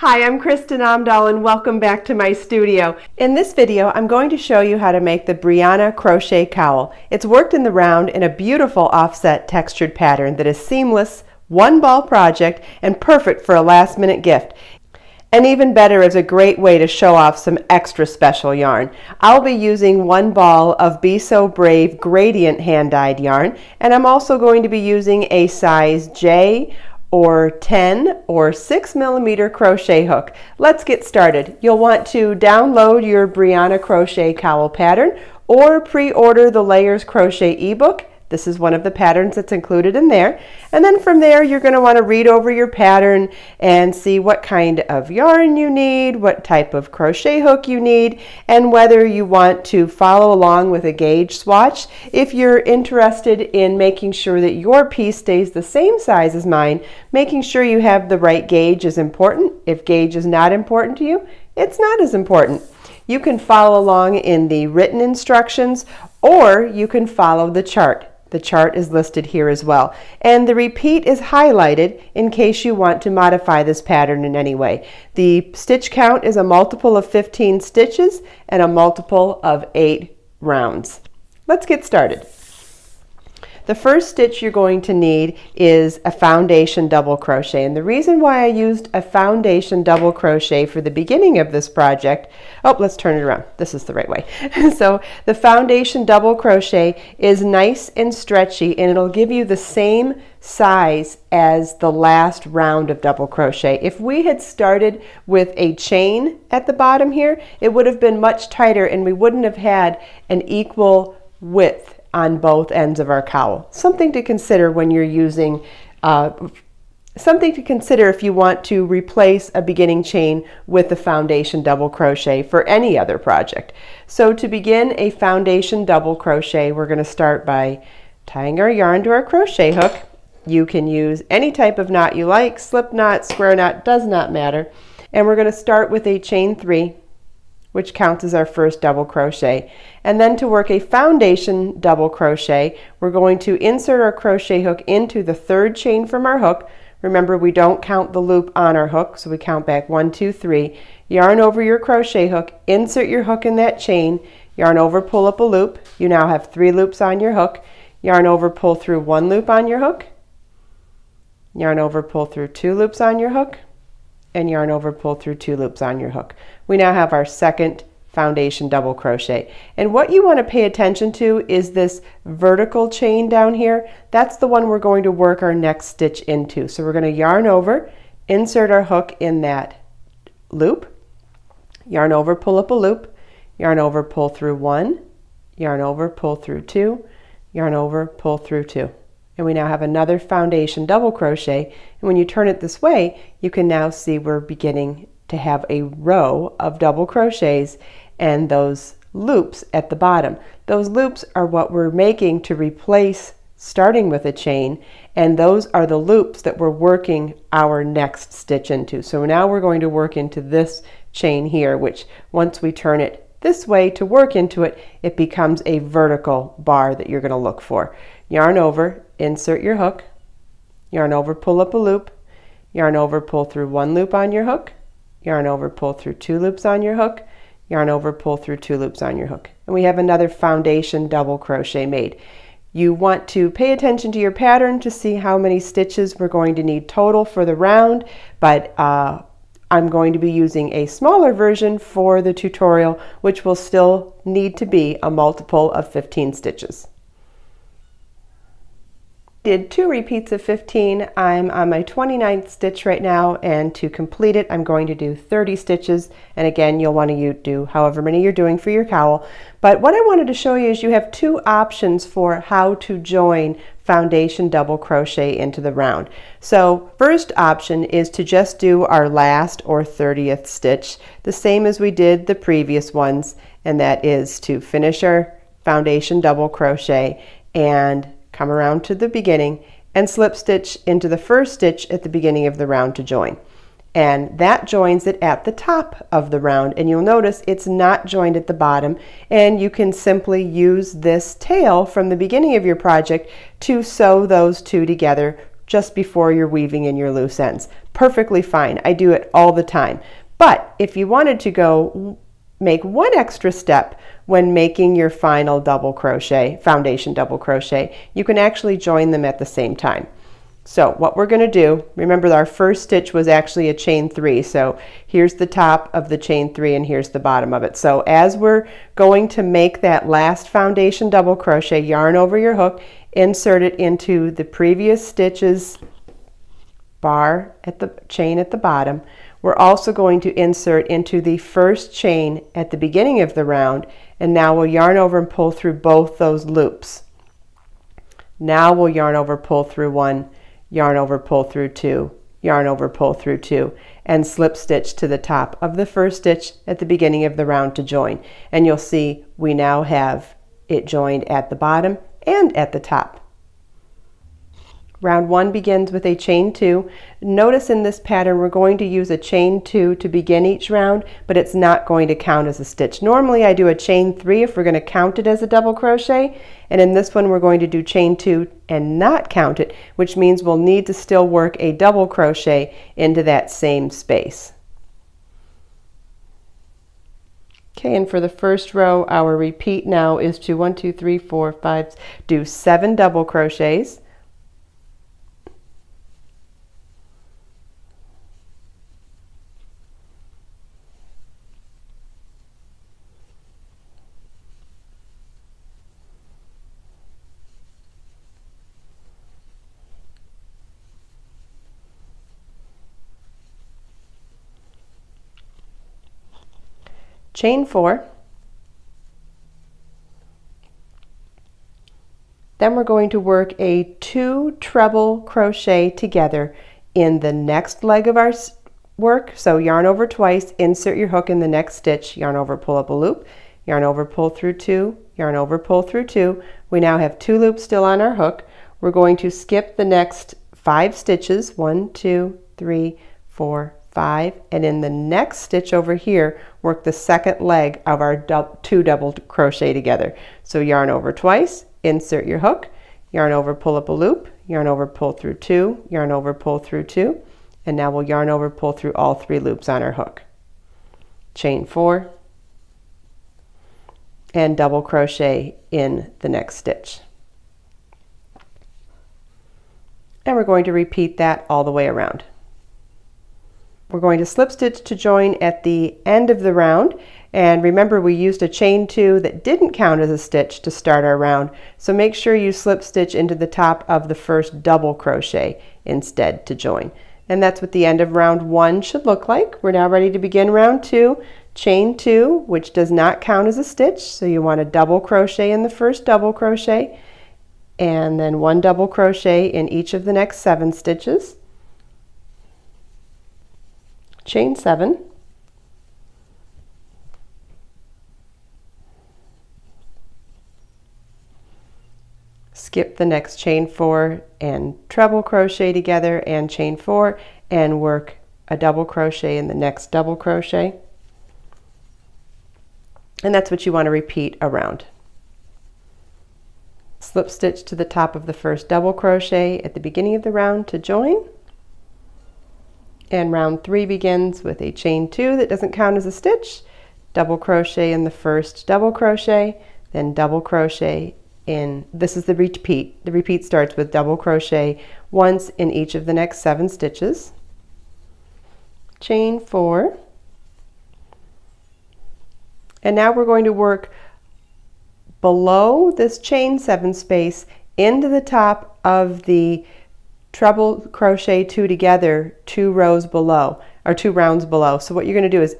Hi, I'm Kristin Omdahl and welcome back to my studio. In this video, I'm going to show you how to make the Brianna crochet cowl. It's worked in the round in a beautiful offset textured pattern that is seamless, one ball project, and perfect for a last minute gift. And even better, is a great way to show off some extra special yarn. I'll be using one ball of Be So Brave gradient hand-dyed yarn, and I'm also going to be using a size J or 10 or 6mm crochet hook. Let's get started. You'll want to download your Brianna crochet cowl pattern or pre-order the Layers Crochet ebook. This is one of the patterns that's included in there. And then from there, you're going to want to read over your pattern and see what kind of yarn you need, what type of crochet hook you need, and whether you want to follow along with a gauge swatch. If you're interested in making sure that your piece stays the same size as mine, making sure you have the right gauge is important. If gauge is not important to you, it's not as important. You can follow along in the written instructions, or you can follow the chart. The chart is listed here as well. And the repeat is highlighted in case you want to modify this pattern in any way. The stitch count is a multiple of 15 stitches and a multiple of 8 rounds. Let's get started. The first stitch you're going to need is a foundation double crochet, and the reason why I used a foundation double crochet for the beginning of this project, let's turn it around, this is the right way. So the foundation double crochet is nice and stretchy, and it'll give you the same size as the last round of double crochet. If we had started with a chain at the bottom here, it would have been much tighter and we wouldn't have had an equal width on both ends of our cowl. Something to consider when you're using, something to consider if you want to replace a beginning chain with the foundation double crochet for any other project. So to begin a foundation double crochet, we're going to start by tying our yarn to our crochet hook. You can use any type of knot you like, slip knot, square knot, does not matter. And we're going to start with a chain 3, which counts as our first double crochet. And then to work a foundation double crochet, we're going to insert our crochet hook into the third chain from our hook. Remember, we don't count the loop on our hook, so we count back 1, 2, 3. Yarn over your crochet hook, insert your hook in that chain, yarn over, pull up a loop. You now have 3 loops on your hook. Yarn over, pull through 1 loop on your hook. Yarn over, pull through 2 loops on your hook. And yarn over, pull through 2 loops on your hook. We now have our second foundation double crochet. And what you want to pay attention to is this vertical chain down here. That's the one we're going to work our next stitch into. So we're going to yarn over, insert our hook in that loop, yarn over, pull up a loop, yarn over, pull through 1, yarn over, pull through 2, yarn over, pull through 2. And we now have another foundation double crochet. And when you turn it this way, you can now see we're beginning to have a row of double crochets and those loops at the bottom. Those loops are what we're making to replace starting with a chain, and those are the loops that we're working our next stitch into. So now we're going to work into this chain here, which once we turn it this way to work into it, it becomes a vertical bar that you're going to look for. Yarn over, insert your hook, yarn over, pull up a loop, yarn over, pull through 1 loop on your hook, yarn over, pull through 2 loops on your hook, yarn over, pull through 2 loops on your hook. And we have another foundation double crochet made. You want to pay attention to your pattern to see how many stitches we're going to need total for the round, but I'm going to be using a smaller version for the tutorial, which will still need to be a multiple of 15 stitches. Did 2 repeats of 15. I'm on my 29th stitch right now, and to complete it I'm going to do 30 stitches, and again you'll want to do however many you're doing for your cowl. But what I wanted to show you is you have 2 options for how to join foundation double crochet into the round. So first option is to just do our last or 30th stitch, the same as we did the previous ones, and that is to finish our foundation double crochet and come around to the beginning and slip stitch into the first stitch at the beginning of the round to join. And that joins it at the top of the round, and you'll notice it's not joined at the bottom, and you can simply use this tail from the beginning of your project to sew those 2 together just before you're weaving in your loose ends. perfectly fine. I do it all the time. But if you wanted to go make one extra step when making your final double crochet, foundation double crochet, you can actually join them at the same time. So what we're going to do, remember our first stitch was actually a chain 3, so here's the top of the chain 3 and here's the bottom of it. So as we're going to make that last foundation double crochet, yarn over your hook, insert it into the previous stitch's bar at the chain at the bottom. We're also going to insert into the first chain at the beginning of the round, and now we'll yarn over and pull through both those loops. Now we'll yarn over, pull through 1, yarn over, pull through 2, yarn over, pull through 2, and slip stitch to the top of the first stitch at the beginning of the round to join. And you'll see we now have it joined at the bottom and at the top. Round 1 begins with a chain 2. Notice in this pattern we're going to use a chain 2 to begin each round, but it's not going to count as a stitch. Normally I do a chain 3 if we're going to count it as a double crochet, and in this one we're going to do chain 2 and not count it, which means we'll need to still work a double crochet into that same space. Okay, and for the first row, our repeat now is to 1, 2, 3, 4, 5, do 7 double crochets. Chain 4, then we're going to work a 2 treble crochet together in the next leg of our work. So yarn over twice, insert your hook in the next stitch, yarn over, pull up a loop, yarn over, pull through 2, yarn over, pull through 2. We now have 2 loops still on our hook. We're going to skip the next 5 stitches, 1, 2, 3, 4, 5, and in the next stitch over here work the second leg of our 2 double crochet together. So yarn over twice, insert your hook, yarn over, pull up a loop, yarn over, pull through 2, yarn over, pull through 2, and now we'll yarn over, pull through all 3 loops on our hook. Chain 4 and double crochet in the next stitch. And we're going to repeat that all the way around. We're going to slip stitch to join at the end of the round, and remember we used a chain 2 that didn't count as a stitch to start our round, so make sure you slip stitch into the top of the first double crochet instead to join. And that's what the end of round 1 should look like. We're now ready to begin round 2. Chain 2, which does not count as a stitch, so you want to double crochet in the first double crochet, and then 1 double crochet in each of the next 7 stitches. Chain 7, skip the next chain 4 and treble crochet together and chain 4 and work a double crochet in the next double crochet, and that's what you want to repeat around. Slip stitch to the top of the first double crochet at the beginning of the round to join. And round 3 begins with a chain 2 that doesn't count as a stitch, double crochet in the first double crochet, then double crochet in, this is the repeat. The repeat starts with double crochet once in each of the next 7 stitches. Chain 4. And now we're going to work below this chain 7 space into the top of the treble crochet 2 together 2 rows below, or 2 rounds below. So what you're going to do is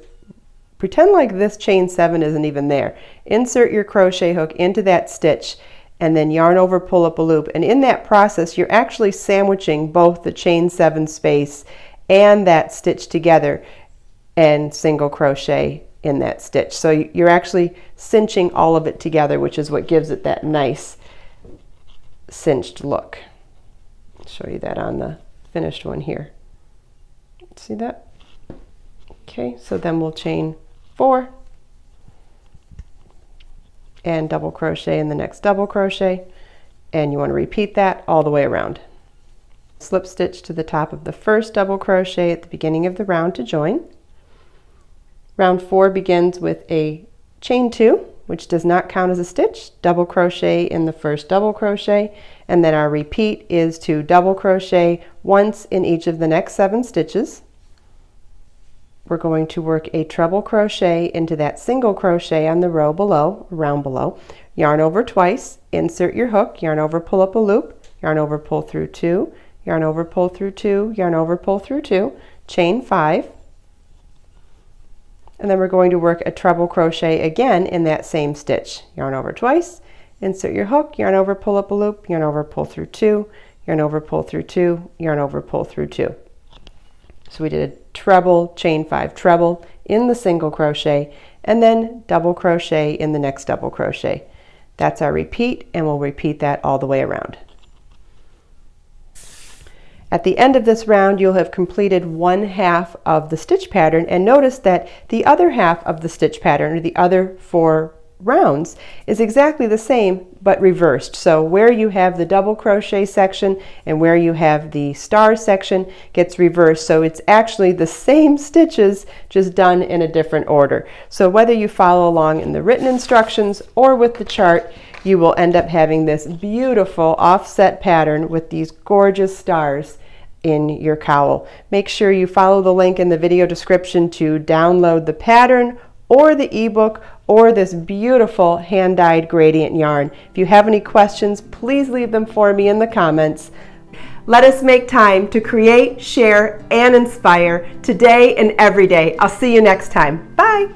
pretend like this chain 7 isn't even there. Insert your crochet hook into that stitch and then yarn over, pull up a loop, and in that process you're actually sandwiching both the chain 7 space and that stitch together and single crochet in that stitch. So you're actually cinching all of it together, which is what gives it that nice cinched look. Show you that on the finished one here. See that? Okay, so then we'll chain 4 and double crochet in the next double crochet, and you want to repeat that all the way around. Slip stitch to the top of the first double crochet at the beginning of the round to join. Round 4 begins with a chain 2, which does not count as a stitch, double crochet in the first double crochet, and then our repeat is to double crochet once in each of the next 7 stitches. We're going to work a treble crochet into that single crochet on the row below, round below, yarn over twice, insert your hook, yarn over, pull up a loop, yarn over, pull through 2, yarn over, pull through 2, yarn over, pull through 2, chain 5, and then we're going to work a treble crochet again in that same stitch. Yarn over twice, insert your hook, yarn over, pull up a loop, yarn over, pull through 2, yarn over, pull through 2, yarn over, pull through 2. So we did a treble, chain 5, treble in the single crochet, and then double crochet in the next double crochet. That's our repeat, and we'll repeat that all the way around. At the end of this round, you'll have completed 1/2 of the stitch pattern, and notice that the other half of the stitch pattern, or the other 4 rounds, is exactly the same but reversed. So where you have the double crochet section and where you have the star section gets reversed. So it's actually the same stitches, just done in a different order. So whether you follow along in the written instructions or with the chart, you will end up having this beautiful offset pattern with these gorgeous stars in your cowl. Make sure you follow the link in the video description to download the pattern or the ebook or this beautiful hand-dyed gradient yarn. If you have any questions, please leave them for me in the comments. Let us make time to create, share, and inspire today and every day. I'll see you next time. Bye!